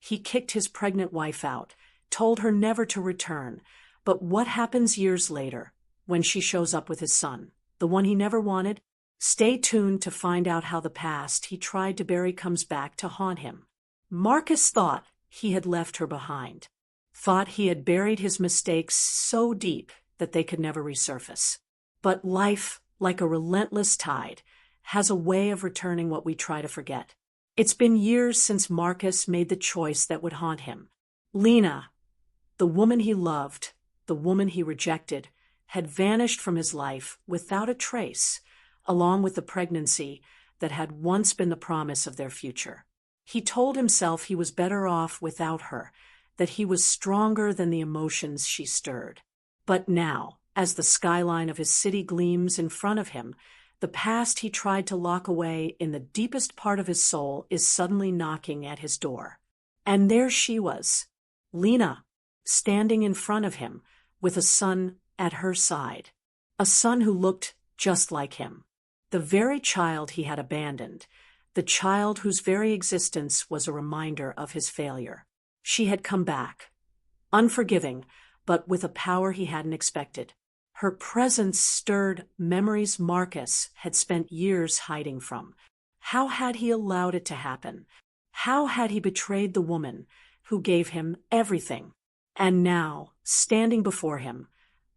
He kicked his pregnant wife out, told her never to return. But what happens years later, when she shows up with his son, the one he never wanted? Stay tuned to find out how the past he tried to bury comes back to haunt him. Marcus thought he had left her behind, thought he had buried his mistakes so deep that they could never resurface. But life, like a relentless tide, has a way of returning what we try to forget. It's been years since Marcus made the choice that would haunt him. Lena, the woman he loved, the woman he rejected, had vanished from his life without a trace, along with the pregnancy that had once been the promise of their future. He told himself he was better off without her, that he was stronger than the emotions she stirred. But now, as the skyline of his city gleams in front of him, the past he tried to lock away in the deepest part of his soul is suddenly knocking at his door. And there she was, Lena, standing in front of him, with a son at her side. A son who looked just like him. The very child he had abandoned, the child whose very existence was a reminder of his failure. She had come back, unforgiving, but with a power he hadn't expected. Her presence stirred memories Marcus had spent years hiding from. How had he allowed it to happen? How had he betrayed the woman who gave him everything? And now, standing before him,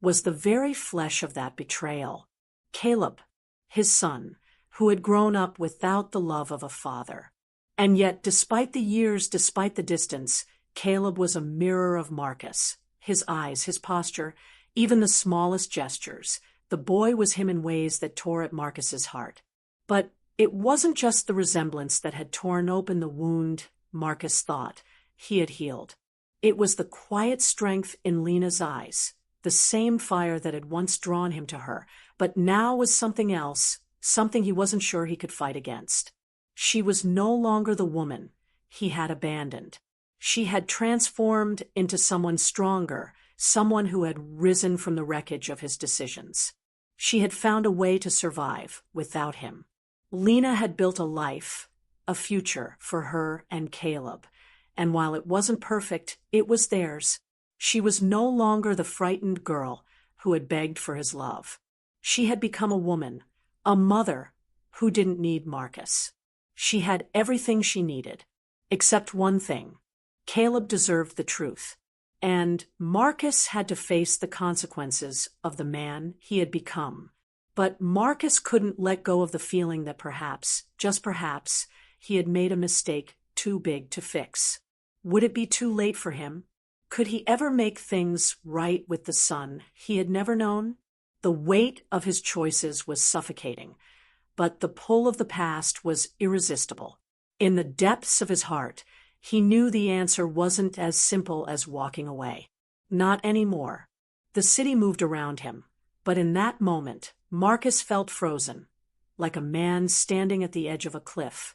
was the very flesh of that betrayal. Caleb, his son, who had grown up without the love of a father. And yet, despite the years, despite the distance, Caleb was a mirror of Marcus. His eyes, his posture, even the smallest gestures. The boy was him in ways that tore at Marcus's heart. But it wasn't just the resemblance that had torn open the wound Marcus thought he had healed. It was the quiet strength in Lena's eyes, the same fire that had once drawn him to her, but now was something else, something he wasn't sure he could fight against. She was no longer the woman he had abandoned. She had transformed into someone stronger, someone who had risen from the wreckage of his decisions. She had found a way to survive without him. Lena had built a life, a future for her and Caleb, and while it wasn't perfect, it was theirs. She was no longer the frightened girl who had begged for his love. She had become a woman, a mother who didn't need Marcus. She had everything she needed, except one thing. Caleb deserved the truth, and Marcus had to face the consequences of the man he had become. But Marcus couldn't let go of the feeling that perhaps, just perhaps, he had made a mistake too big to fix. Would it be too late for him? Could he ever make things right with the son he had never known? The weight of his choices was suffocating, but the pull of the past was irresistible. In the depths of his heart, he knew the answer wasn't as simple as walking away. Not anymore. The city moved around him, but in that moment, Marcus felt frozen, like a man standing at the edge of a cliff,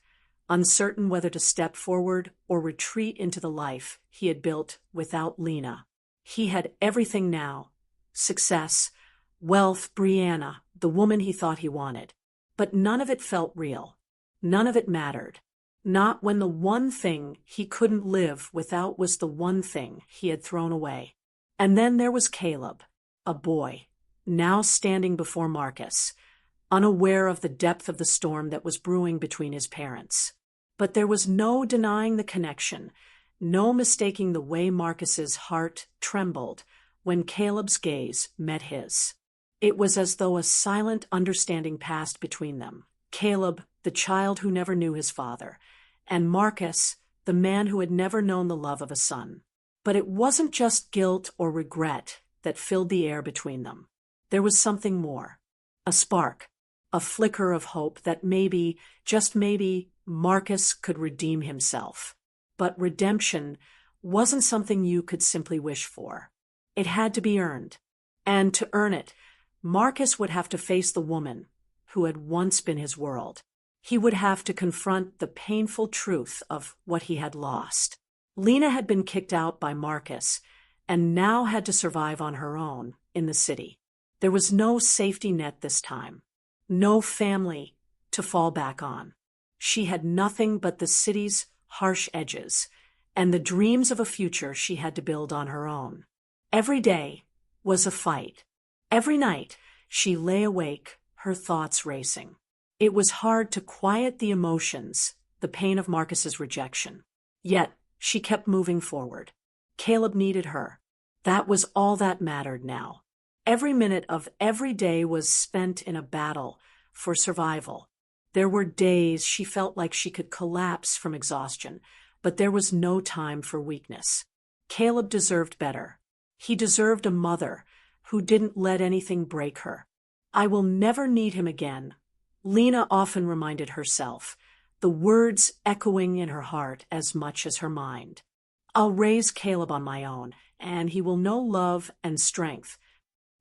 uncertain whether to step forward or retreat into the life he had built without Lena. He had everything now: success, wealth, Brianna, the woman he thought he wanted. But none of it felt real. None of it mattered. Not when the one thing he couldn't live without was the one thing he had thrown away. And then there was Caleb, a boy, now standing before Marcus, unaware of the depth of the storm that was brewing between his parents. But there was no denying the connection, no mistaking the way Marcus's heart trembled when Caleb's gaze met his. It was as though a silent understanding passed between them. Caleb, the child who never knew his father, and Marcus, the man who had never known the love of a son. But it wasn't just guilt or regret that filled the air between them. There was something more. A spark, a flicker of hope that maybe, just maybe, Marcus could redeem himself. But redemption wasn't something you could simply wish for. It had to be earned. And to earn it, Marcus would have to face the woman who had once been his world. He would have to confront the painful truth of what he had lost. Lena had been kicked out by Marcus and now had to survive on her own in the city. There was no safety net this time, no family to fall back on. She had nothing but the city's harsh edges, and the dreams of a future she had to build on her own. Every day was a fight. Every night she lay awake, her thoughts racing. It was hard to quiet the emotions, the pain of Marcus's rejection. Yet she kept moving forward. Caleb needed her. That was all that mattered now. Every minute of every day was spent in a battle for survival. There were days she felt like she could collapse from exhaustion, but there was no time for weakness. Caleb deserved better. He deserved a mother who didn't let anything break her. I will never need him again, Lena often reminded herself, the words echoing in her heart as much as her mind. I'll raise Caleb on my own, and he will know love and strength.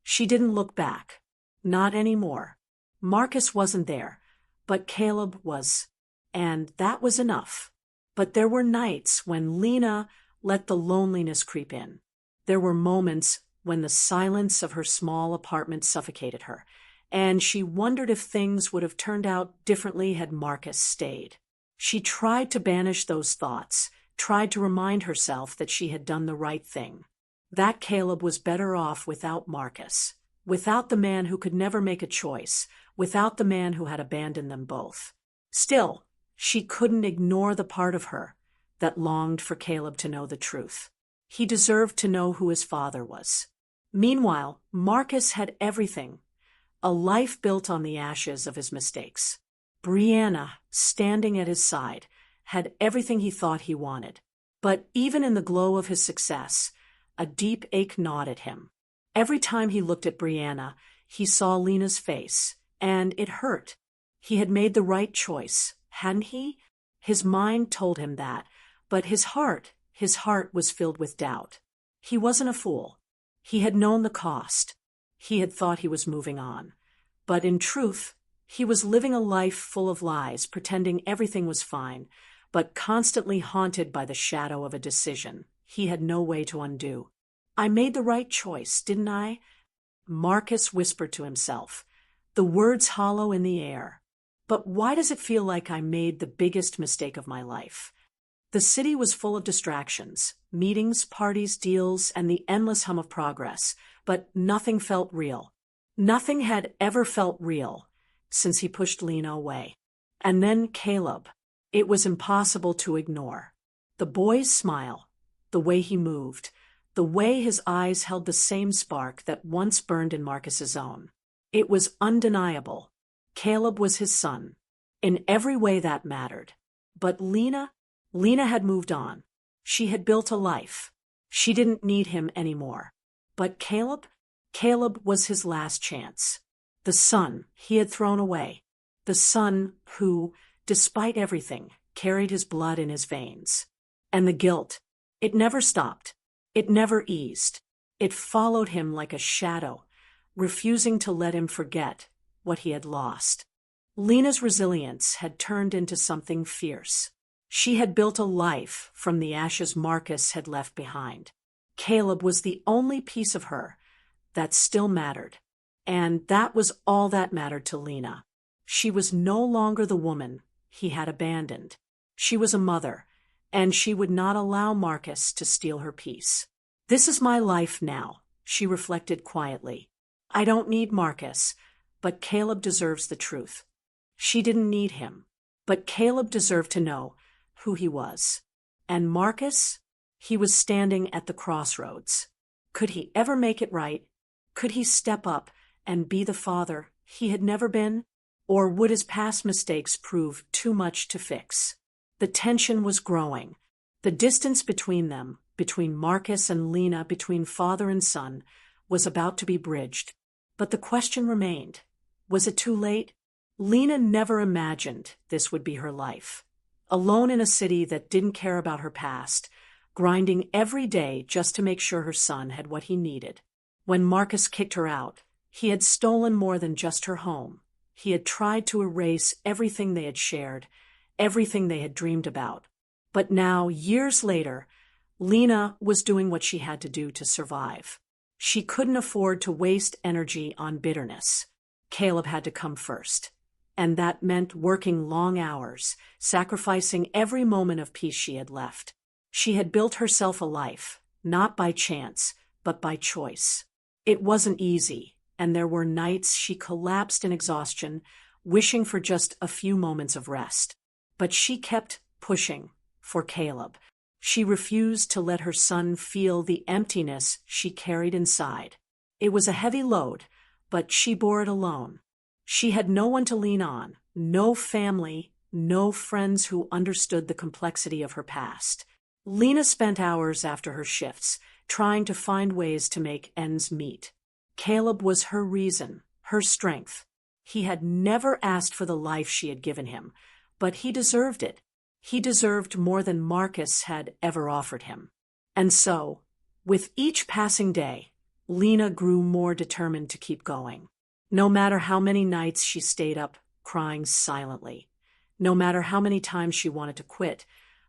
She didn't look back. Not anymore. Marcus wasn't there, but Caleb was, and that was enough. But there were nights when Lena let the loneliness creep in. There were moments when the silence of her small apartment suffocated her, and she wondered if things would have turned out differently had Marcus stayed. She tried to banish those thoughts, tried to remind herself that she had done the right thing. That Caleb was better off without Marcus, without the man who could never make a choice, without the man who had abandoned them both. Still, she couldn't ignore the part of her that longed for Caleb to know the truth. He deserved to know who his father was. Meanwhile, Marcus had everything, a life built on the ashes of his mistakes. Brianna, standing at his side, had everything he thought he wanted. But even in the glow of his success, a deep ache gnawed at him. Every time he looked at Brianna, he saw Lena's face, and it hurt. He had made the right choice, hadn't he? His mind told him that, but his heart was filled with doubt. He wasn't a fool. He had known the cost. He had thought he was moving on. But in truth, he was living a life full of lies, pretending everything was fine, but constantly haunted by the shadow of a decision he had no way to undo. I made the right choice, didn't I? Marcus whispered to himself, the words hollow in the air. But why does it feel like I made the biggest mistake of my life? The city was full of distractions, meetings, parties, deals, and the endless hum of progress, but nothing felt real. Nothing had ever felt real since he pushed Lena away. And then Caleb. It was impossible to ignore. The boy's smile, the way he moved, the way his eyes held the same spark that once burned in Marcus's own. It was undeniable. Caleb was his son. In every way that mattered. But Lena had moved on. She had built a life. She didn't need him anymore. But Caleb was his last chance. The son he had thrown away. The son who, despite everything, carried his blood in his veins. And the guilt, it never stopped. It never eased. It followed him like a shadow, refusing to let him forget what he had lost. Lena's resilience had turned into something fierce. She had built a life from the ashes Marcus had left behind. Caleb was the only piece of her that still mattered. And that was all that mattered to Lena. She was no longer the woman he had abandoned. She was a mother, and she would not allow Marcus to steal her peace. This is my life now, she reflected quietly. I don't need Marcus, but Caleb deserves the truth. She didn't need him, but Caleb deserved to know who he was. And Marcus? He was standing at the crossroads. Could he ever make it right? Could he step up and be the father he had never been? Or would his past mistakes prove too much to fix? The tension was growing. The distance between them, between Marcus and Lena, between father and son, was about to be bridged. But the question remained. Was it too late? Lena never imagined this would be her life. Alone in a city that didn't care about her past, grinding every day just to make sure her son had what he needed. When Marcus kicked her out, he had stolen more than just her home. He had tried to erase everything they had shared, everything they had dreamed about. But now, years later, Lena was doing what she had to do to survive. She couldn't afford to waste energy on bitterness. Caleb had to come first. And that meant working long hours, sacrificing every moment of peace she had left. She had built herself a life, not by chance, but by choice. It wasn't easy, and there were nights she collapsed in exhaustion, wishing for just a few moments of rest. But she kept pushing for Caleb. She refused to let her son feel the emptiness she carried inside. It was a heavy load, but she bore it alone. She had no one to lean on, no family, no friends who understood the complexity of her past. Lena spent hours after her shifts, trying to find ways to make ends meet. Caleb was her reason, her strength. He had never asked for the life she had given him, but he deserved it. He deserved more than Marcus had ever offered him. And so, with each passing day, Lena grew more determined to keep going. No matter how many nights she stayed up crying silently, no matter how many times she wanted to quit,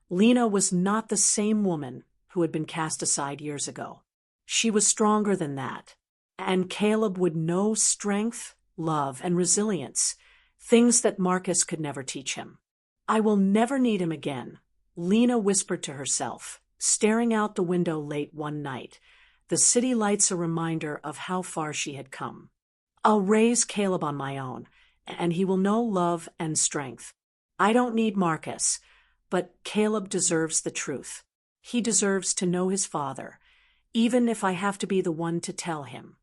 Lena was not the same woman who had been cast aside years ago. She was stronger than that. And Caleb would know strength, love, and resilience, things that Marcus could never teach him. I will never need him again, Lena whispered to herself, staring out the window late one night, the city lights a reminder of how far she had come. I'll raise Caleb on my own, and he will know love and strength. I don't need Marcus, but Caleb deserves the truth. He deserves to know his father, even if I have to be the one to tell him.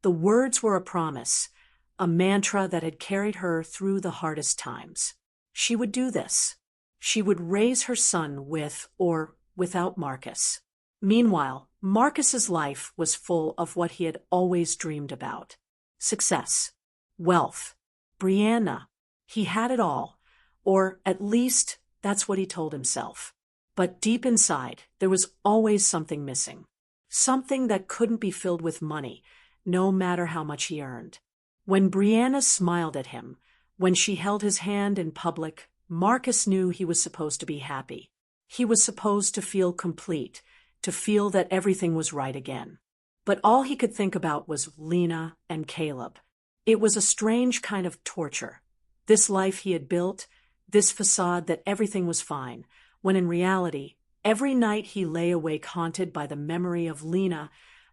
The words were a promise, a mantra that had carried her through the hardest times. She would do this. She would raise her son with or without Marcus. Meanwhile, Marcus's life was full of what he had always dreamed about. Success, wealth, Brianna. He had it all, or at least that's what he told himself. But deep inside, there was always something missing. Something that couldn't be filled with money, no matter how much he earned. When Brianna smiled at him, when she held his hand in public, Marcus knew he was supposed to be happy. He was supposed to feel complete, to feel that everything was right again. But all he could think about was Lena and Caleb. It was a strange kind of torture. This life he had built, this facade that everything was fine, when in reality, every night he lay awake haunted by the memory of Lena,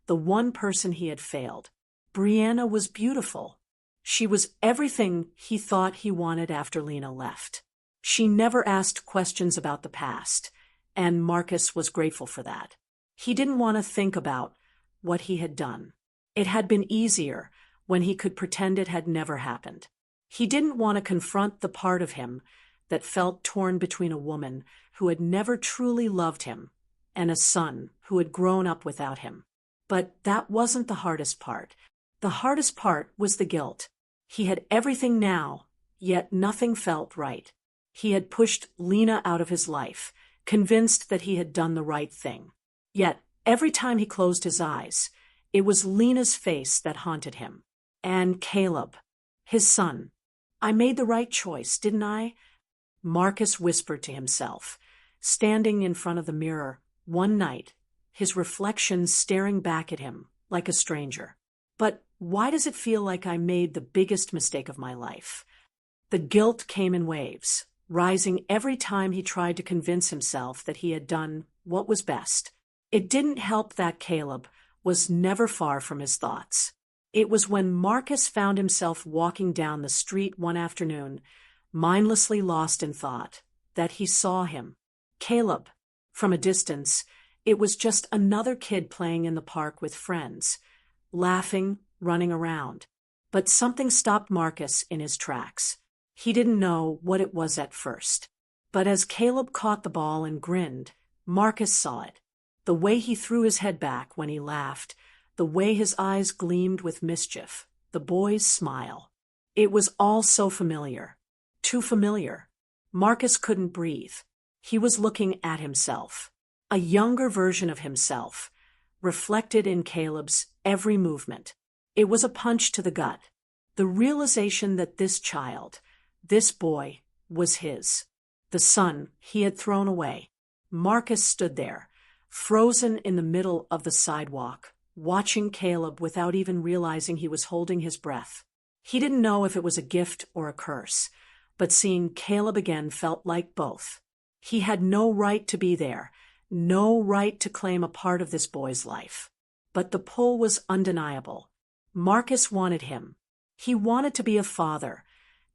the one person he had failed. Brianna was beautiful. She was everything he thought he wanted after Lena left. She never asked questions about the past, and Marcus was grateful for that. He didn't want to think about what he had done. It had been easier when he could pretend it had never happened. He didn't want to confront the part of him that felt torn between a woman who had never truly loved him and a son who had grown up without him. But that wasn't the hardest part. The hardest part was the guilt. He had everything now, yet nothing felt right. He had pushed Lena out of his life, convinced that he had done the right thing. Yet, every time he closed his eyes, it was Lena's face that haunted him. And Caleb, his son. I made the right choice, didn't I? Marcus whispered to himself, standing in front of the mirror one night, his reflection staring back at him like a stranger. But why does it feel like I made the biggest mistake of my life? The guilt came in waves, rising every time he tried to convince himself that he had done what was best. It didn't help that Caleb was never far from his thoughts. It was when Marcus found himself walking down the street one afternoon, mindlessly lost in thought, that he saw him. Caleb. From a distance, it was just another kid playing in the park with friends, laughing, running around. But something stopped Marcus in his tracks. He didn't know what it was at first. But as Caleb caught the ball and grinned, Marcus saw it. The way he threw his head back when he laughed, the way his eyes gleamed with mischief, the boy's smile. It was all so familiar. Too familiar. Marcus couldn't breathe. He was looking at himself. A younger version of himself, reflected in Caleb's every movement. It was a punch to the gut. The realization that this child, this boy, was his. The son he had thrown away. Marcus stood there, frozen in the middle of the sidewalk, watching Caleb without even realizing he was holding his breath. He didn't know if it was a gift or a curse, but seeing Caleb again felt like both. He had no right to be there, no right to claim a part of this boy's life. But the pull was undeniable. Marcus wanted him. He wanted to be a father,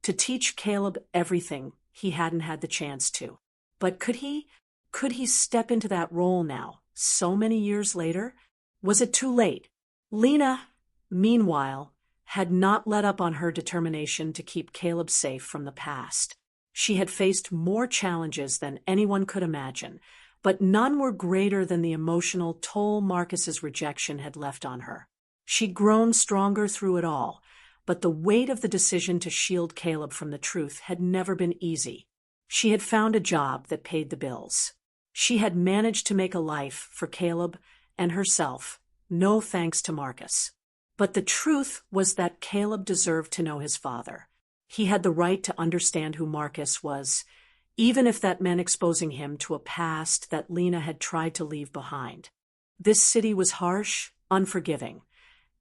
to teach Caleb everything he hadn't had the chance to. But could he? Could he step into that role now, so many years later? Was it too late? Lena, meanwhile, had not let up on her determination to keep Caleb safe from the past. She had faced more challenges than anyone could imagine, but none were greater than the emotional toll Marcus's rejection had left on her. She'd grown stronger through it all, but the weight of the decision to shield Caleb from the truth had never been easy. She had found a job that paid the bills. She had managed to make a life for Caleb and herself, no thanks to Marcus. But the truth was that Caleb deserved to know his father. He had the right to understand who Marcus was, even if that meant exposing him to a past that Lena had tried to leave behind. This city was harsh, unforgiving,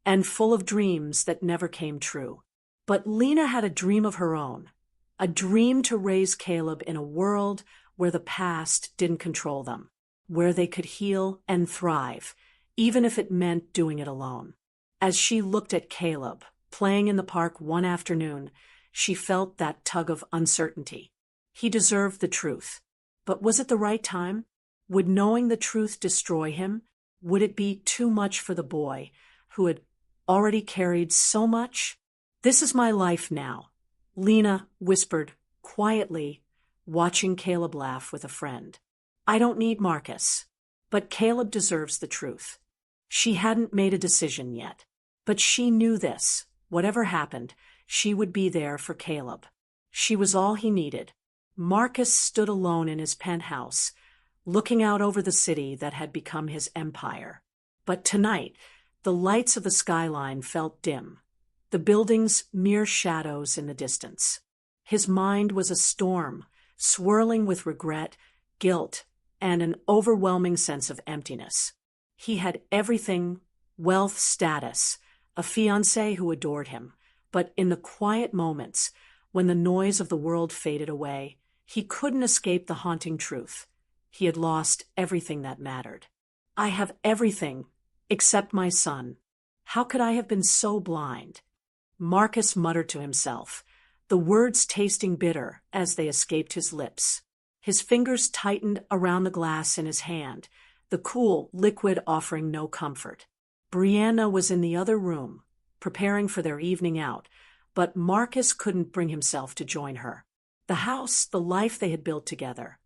and full of dreams that never came true. But Lena had a dream of her own, a dream to raise Caleb in a world where the past didn't control them, where they could heal and thrive, even if it meant doing it alone. As she looked at Caleb, playing in the park one afternoon, she felt that tug of uncertainty. He deserved the truth. But was it the right time? Would knowing the truth destroy him? Would it be too much for the boy, who had already carried so much? "This is my life now," Lena whispered quietly, watching Caleb laugh with a friend. "I don't need Marcus. But Caleb deserves the truth." She hadn't made a decision yet, but she knew this. Whatever happened, she would be there for Caleb. She was all he needed. Marcus stood alone in his penthouse, looking out over the city that had become his empire. But tonight, the lights of the skyline felt dim, the buildings mere shadows in the distance. His mind was a storm, swirling with regret, guilt, and an overwhelming sense of emptiness. He had everything: wealth, status, a fiancé who adored him. But in the quiet moments, when the noise of the world faded away, he couldn't escape the haunting truth. He had lost everything that mattered. "I have everything except my son. How could I have been so blind?" Marcus muttered to himself, the words tasting bitter as they escaped his lips. His fingers tightened around the glass in his hand, the cool liquid offering no comfort. Brianna was in the other room, preparing for their evening out, but Marcus couldn't bring himself to join her. The house, the life they had built together,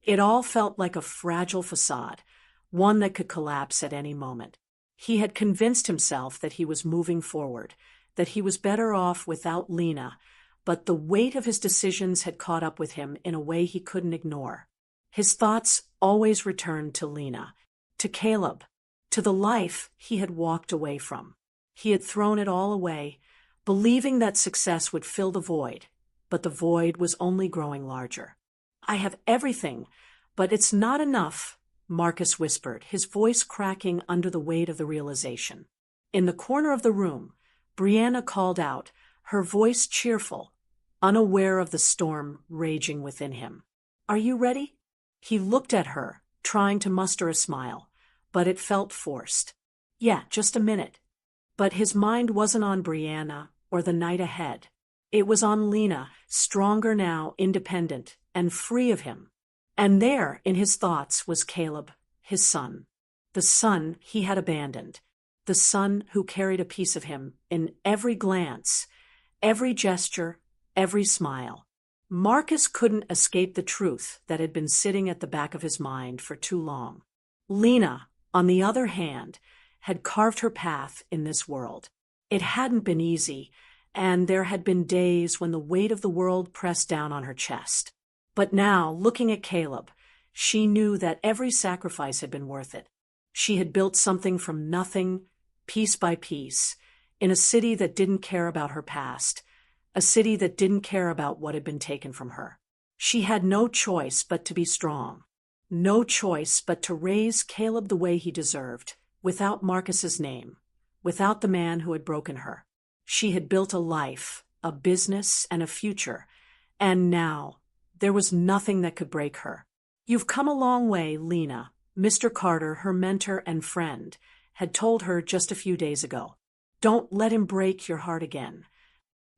it all felt like a fragile facade, one that could collapse at any moment. He had convinced himself that he was moving forward, that he was better off without Lena, but the weight of his decisions had caught up with him in a way he couldn't ignore. His thoughts always returned to Lena, to Caleb, to the life he had walked away from. He had thrown it all away, believing that success would fill the void, but the void was only growing larger. "I have everything, but it's not enough," Marcus whispered, his voice cracking under the weight of the realization. In the corner of the room, Brianna called out, her voice cheerful, unaware of the storm raging within him. "Are you ready?" He looked at her, trying to muster a smile, but it felt forced. "Yeah, just a minute." But his mind wasn't on Brianna or the night ahead. It was on Lena, stronger now, independent, and free of him. And there, in his thoughts, was Caleb, his son. The son he had abandoned. The son who carried a piece of him in every glance, every gesture, every smile. Marcus couldn't escape the truth that had been sitting at the back of his mind for too long. Lena, on the other hand, had carved her path in this world. It hadn't been easy, and there had been days when the weight of the world pressed down on her chest. But now, looking at Caleb, she knew that every sacrifice had been worth it. She had built something from nothing, piece by piece, in a city that didn't care about her past, a city that didn't care about what had been taken from her. She had no choice but to be strong, no choice but to raise Caleb the way he deserved, without Marcus's name, without the man who had broken her. She had built a life, a business, and a future, and now there was nothing that could break her. "You've come a long way, Lena," Mr. Carter, her mentor and friend, had told her just a few days ago. Don't let him break your heart again.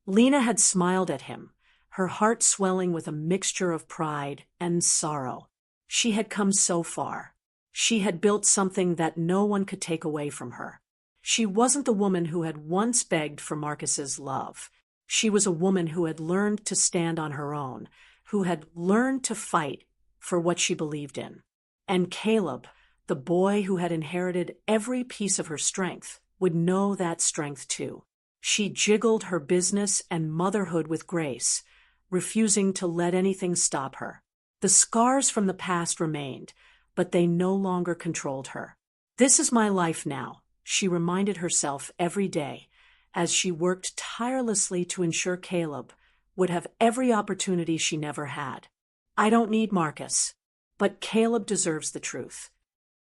Lena had smiled at him, her heart swelling with a mixture of pride and sorrow. She had come so far. She had built something that no one could take away from her. She wasn't the woman who had once begged for Marcus's love. She was a woman who had learned to stand on her own, who had learned to fight for what she believed in. And Caleb, the boy who had inherited every piece of her strength, would know that strength too. She jiggled her business and motherhood with grace, refusing to let anything stop her. The scars from the past remained, but they no longer controlled her. This is my life now, she reminded herself every day, as she worked tirelessly to ensure Caleb would have every opportunity she never had. I don't need Marcus, but Caleb deserves the truth.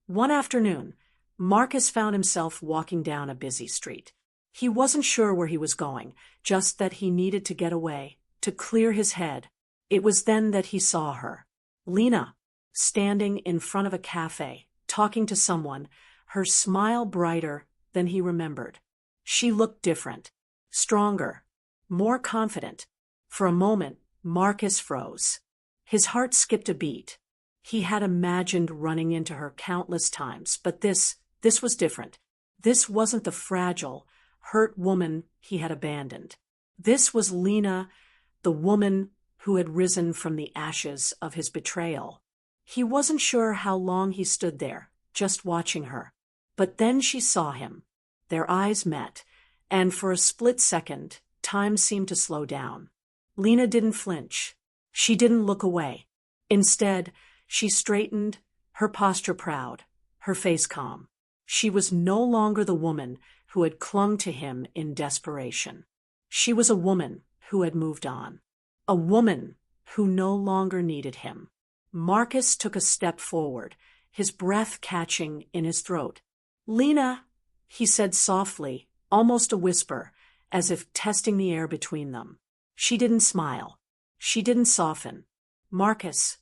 One afternoon, Marcus found himself walking down a busy street. He wasn't sure where he was going, just that he needed to get away, to clear his head. It was then that he saw her. Lena, standing in front of a cafe, talking to someone, her smile brighter than he remembered. She looked different, stronger, more confident. For a moment, Marcus froze. His heart skipped a beat. He had imagined running into her countless times, but this was different. This wasn't the fragile, hurt woman he had abandoned. This was Lena, the woman who had risen from the ashes of his betrayal. He wasn't sure how long he stood there, just watching her. But then she saw him. Their eyes met, and for a split second, time seemed to slow down. Lena didn't flinch. She didn't look away. Instead, she straightened, her posture proud, her face calm. She was no longer the woman who had clung to him in desperation. She was a woman who had moved on. A woman who no longer needed him. Marcus took a step forward, his breath catching in his throat. "Lena," he said softly, almost a whisper, as if testing the air between them. She didn't smile. She didn't soften. "Marcus."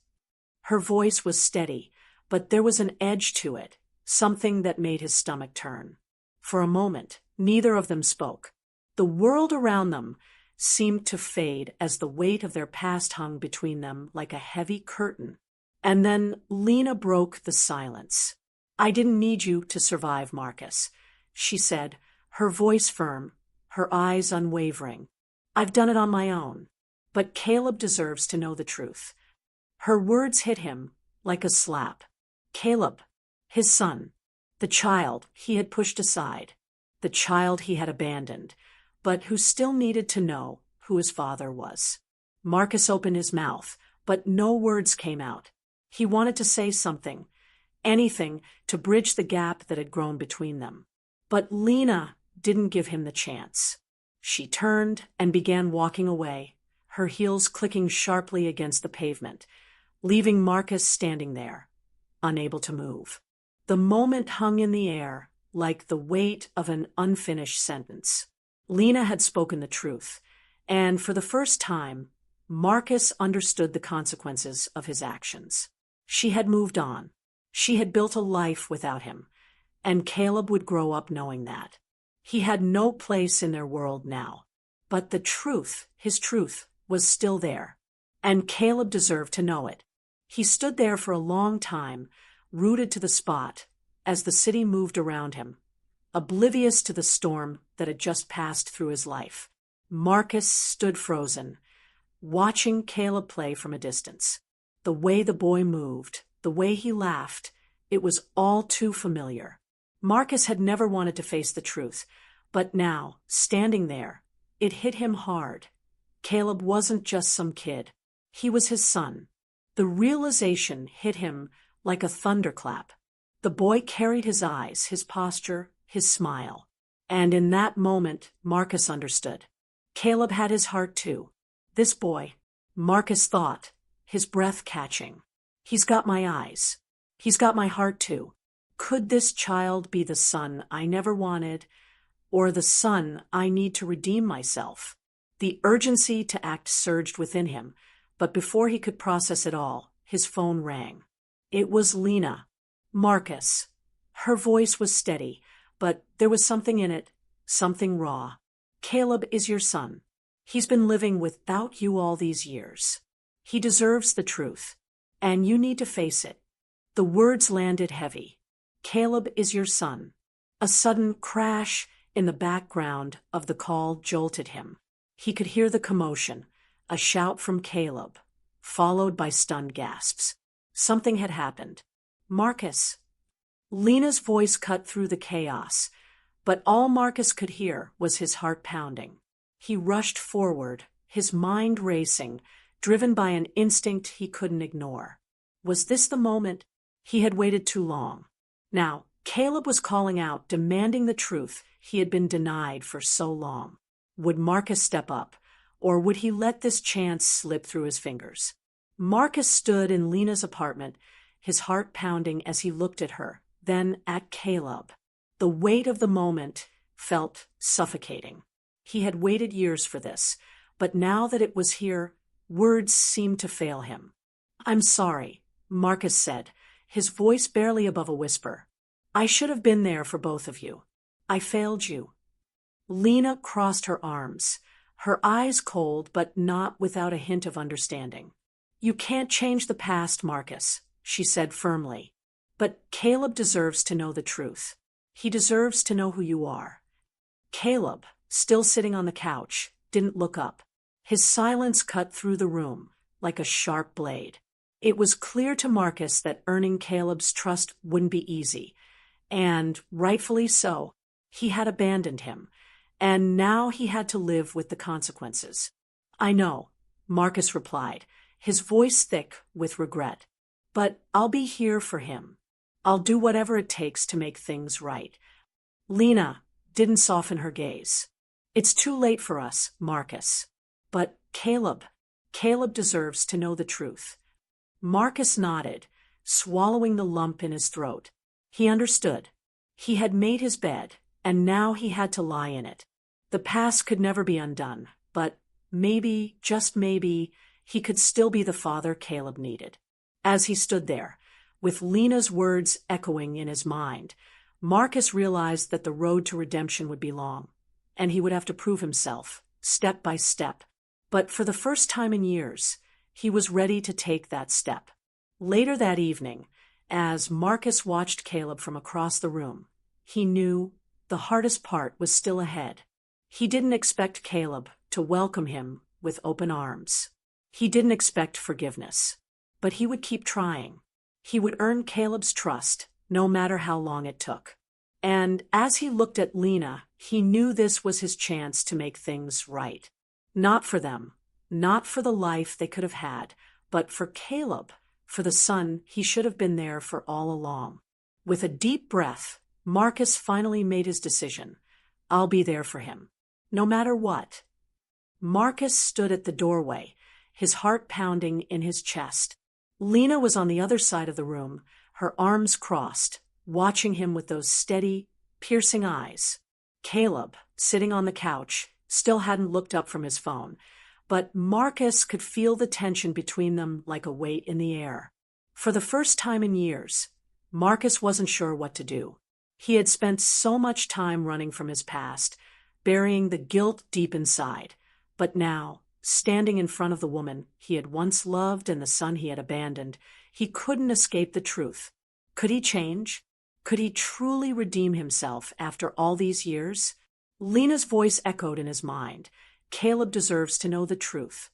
Her voice was steady, but there was an edge to it, something that made his stomach turn. For a moment, neither of them spoke. The world around them seemed to fade as the weight of their past hung between them like a heavy curtain. And then Lena broke the silence. "I didn't need you to survive, Marcus," she said, her voice firm, her eyes unwavering. "I've done it on my own. But Caleb deserves to know the truth." Her words hit him like a slap. Caleb, his son, the child he had pushed aside, the child he had abandoned, but who still needed to know who his father was. Marcus opened his mouth, but no words came out. He wanted to say something, anything to bridge the gap that had grown between them. But Lena didn't give him the chance. She turned and began walking away, her heels clicking sharply against the pavement, leaving Marcus standing there, unable to move. The moment hung in the air like the weight of an unfinished sentence. Lena had spoken the truth, and for the first time, Marcus understood the consequences of his actions. She had moved on. She had built a life without him, and Caleb would grow up knowing that. He had no place in their world now. But the truth, his truth, was still there, and Caleb deserved to know it. He stood there for a long time, rooted to the spot, as the city moved around him, oblivious to the storm that had just passed through his life. Marcus stood frozen, watching Caleb play from a distance. The way the boy moved, the way he laughed, it was all too familiar. Marcus had never wanted to face the truth, but now, standing there, it hit him hard. Caleb wasn't just some kid. He was his son. The realization hit him like a thunderclap. The boy carried his eyes, his posture, his smile. And in that moment, Marcus understood. Caleb had his heart too. This boy, Marcus thought, his breath catching. He's got my eyes. He's got my heart too. Could this child be the son I never wanted, or the son I need to redeem myself? The urgency to act surged within him, but before he could process it all, his phone rang. It was Lena. Marcus. Her voice was steady, but there was something in it, something raw. Caleb is your son. He's been living without you all these years. He deserves the truth, and you need to face it. The words landed heavy. Caleb is your son. A sudden crash in the background of the call jolted him. He could hear the commotion, a shout from Caleb, followed by stunned gasps. Something had happened. Marcus. Lena's voice cut through the chaos, but all Marcus could hear was his heart pounding. He rushed forward, his mind racing, driven by an instinct he couldn't ignore. Was this the moment? He had waited too long. Now, Caleb was calling out, demanding the truth he had been denied for so long. Would Marcus step up, or would he let this chance slip through his fingers? Marcus stood in Lena's apartment, his heart pounding as he looked at her, then at Caleb. The weight of the moment felt suffocating. He had waited years for this, but now that it was here, words seemed to fail him. "I'm sorry," Marcus said, his voice barely above a whisper. "I should have been there for both of you. I failed you." Lena crossed her arms, her eyes cold but not without a hint of understanding. "You can't change the past, Marcus," she said firmly. "But Caleb deserves to know the truth. He deserves to know who you are." Caleb, still sitting on the couch, didn't look up. His silence cut through the room like a sharp blade. It was clear to Marcus that earning Caleb's trust wouldn't be easy, and rightfully so. He had abandoned him, and now he had to live with the consequences. "I know," Marcus replied, his voice thick with regret. "But I'll be here for him. I'll do whatever it takes to make things right." Lena didn't soften her gaze. "It's too late for us, Marcus. But Caleb deserves to know the truth." Marcus nodded, swallowing the lump in his throat. He understood. He had made his bed, and now he had to lie in it. The past could never be undone, but maybe, just maybe, he could still be the father Caleb needed. As he stood there, with Lena's words echoing in his mind, Marcus realized that the road to redemption would be long, and he would have to prove himself, step by step. But for the first time in years, he was ready to take that step. Later that evening, as Marcus watched Caleb from across the room, he knew the hardest part was still ahead. He didn't expect Caleb to welcome him with open arms. He didn't expect forgiveness, but he would keep trying. He would earn Caleb's trust, no matter how long it took. And as he looked at Lena, he knew this was his chance to make things right. Not for them, not for the life they could have had, but for Caleb, for the son he should have been there for all along. With a deep breath, Marcus finally made his decision. "I'll be there for him, no matter what." Marcus stood at the doorway, his heart pounding in his chest. Lena was on the other side of the room, her arms crossed, watching him with those steady, piercing eyes. Caleb, sitting on the couch, still hadn't looked up from his phone, but Marcus could feel the tension between them like a weight in the air. For the first time in years, Marcus wasn't sure what to do. He had spent so much time running from his past, burying the guilt deep inside, but now, standing in front of the woman he had once loved and the son he had abandoned, he couldn't escape the truth. Could he change? Could he truly redeem himself after all these years? Lena's voice echoed in his mind. Caleb deserves to know the truth.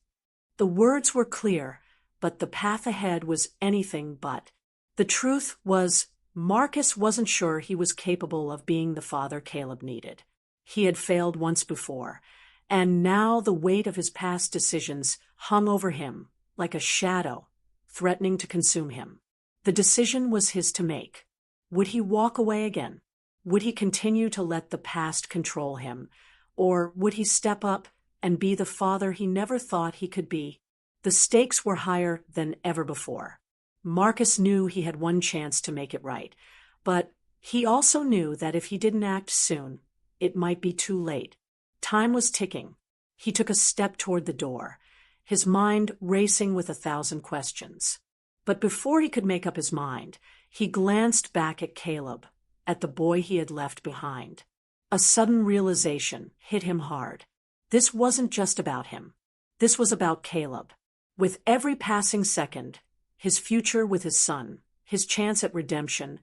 The words were clear, but the path ahead was anything but. The truth was, Marcus wasn't sure he was capable of being the father Caleb needed. He had failed once before, and now the weight of his past decisions hung over him like a shadow, threatening to consume him. The decision was his to make. Would he walk away again? Would he continue to let the past control him? Or would he step up and be the father he never thought he could be? The stakes were higher than ever before. Marcus knew he had one chance to make it right, but he also knew that if he didn't act soon, it might be too late. Time was ticking. He took a step toward the door, his mind racing with 1,000 questions. But before he could make up his mind, he glanced back at Caleb, at the boy he had left behind. A sudden realization hit him hard. This wasn't just about him. This was about Caleb. With every passing second, his future with his son, his chance at redemption,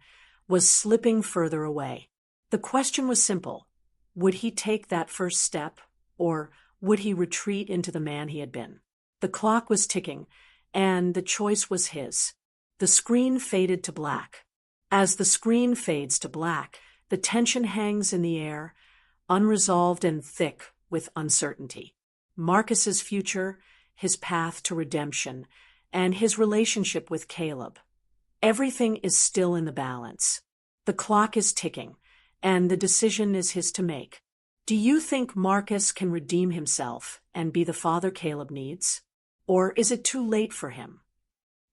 was slipping further away. The question was simple. Would he take that first step, or would he retreat into the man he had been? The clock was ticking, and the choice was his. The screen faded to black. As the screen fades to black, the tension hangs in the air, unresolved and thick with uncertainty. Marcus's future, his path to redemption, and his relationship with Caleb. Everything is still in the balance. The clock is ticking, and the decision is his to make. Do you think Marcus can redeem himself and be the father Caleb needs? Or is it too late for him?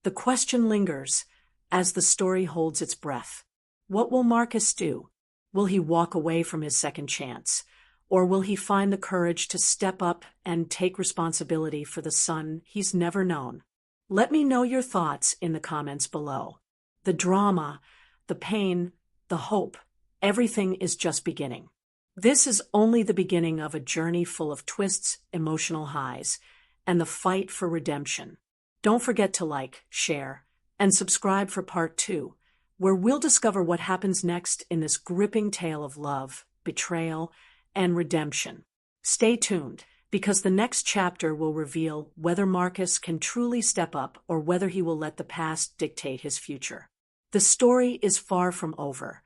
The question lingers as the story holds its breath. What will Marcus do? Will he walk away from his second chance? Or will he find the courage to step up and take responsibility for the son he's never known? Let me know your thoughts in the comments below. The drama, the pain, the hope, everything is just beginning. This is only the beginning of a journey full of twists, emotional highs, and the fight for redemption. Don't forget to like, share, and subscribe for part 2, where we'll discover what happens next in this gripping tale of love, betrayal, and redemption. Stay tuned, because the next chapter will reveal whether Marcus can truly step up or whether he will let the past dictate his future. The story is far from over,